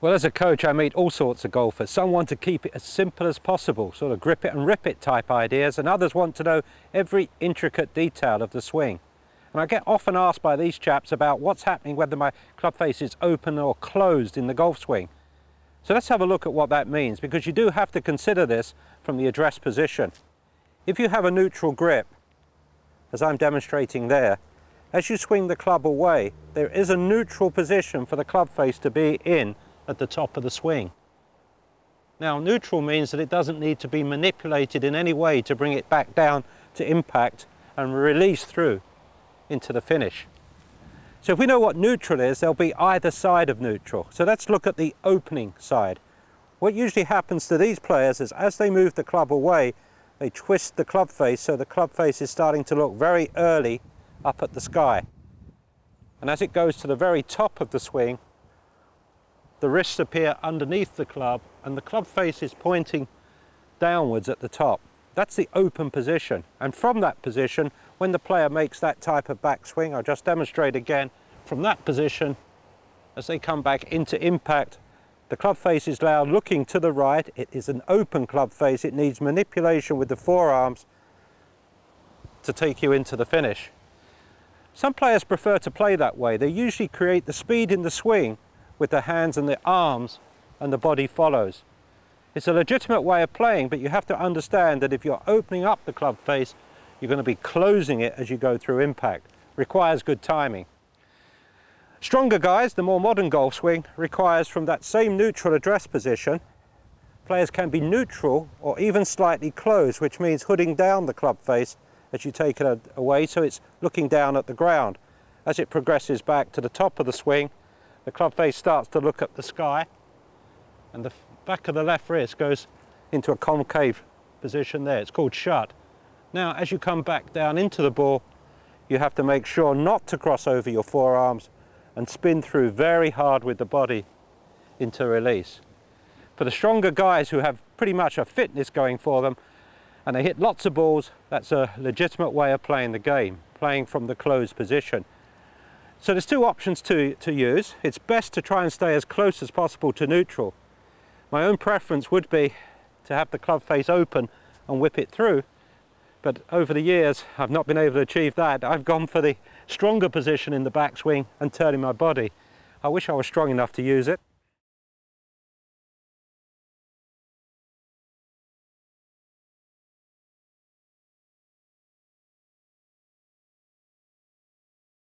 Well, as a coach, I meet all sorts of golfers. Some want to keep it as simple as possible, sort of grip it and rip it type ideas, and others want to know every intricate detail of the swing. And I get often asked by these chaps about what's happening, whether my club face is open or closed in the golf swing. So let's have a look at what that means, because you do have to consider this from the address position. If you have a neutral grip, as I'm demonstrating there, as you swing the club away, there is a neutral position for the club face to be in at the top of the swing. Now, neutral means that it doesn't need to be manipulated in any way to bring it back down to impact and release through into the finish. So if we know what neutral is, there'll be either side of neutral. So let's look at the opening side. What usually happens to these players is as they move the club away, they twist the club face, so the club face is starting to look very early up at the sky. And as it goes to the very top of the swing, the wrists appear underneath the club and the club face is pointing downwards at the top. That's the open position. And from that position, when the player makes that type of backswing, I'll just demonstrate again, from that position, as they come back into impact, the club face is now looking to the right. It is an open club face. It needs manipulation with the forearms to take you into the finish. Some players prefer to play that way. They usually create the speed in the swing with the hands and the arms, and the body follows. It's a legitimate way of playing, but you have to understand that if you're opening up the club face, you're going to be closing it as you go through impact. Requires good timing. Stronger guys, the more modern golf swing, requires from that same neutral address position, players can be neutral or even slightly closed, which means hooding down the club face as you take it away, so it's looking down at the ground. As it progresses back to the top of the swing, the club face starts to look at the sky, and the back of the left wrist goes into a concave position there. It's called shut. Now, as you come back down into the ball, you have to make sure not to cross over your forearms and spin through very hard with the body into release. For the stronger guys who have pretty much a fitness going for them and they hit lots of balls, that's a legitimate way of playing the game, playing from the closed position. So there's two options to use. It's best to try and stay as close as possible to neutral. My own preference would be to have the club face open and whip it through, but over the years I've not been able to achieve that. I've gone for the stronger position in the backswing and turning my body. I wish I was strong enough to use it.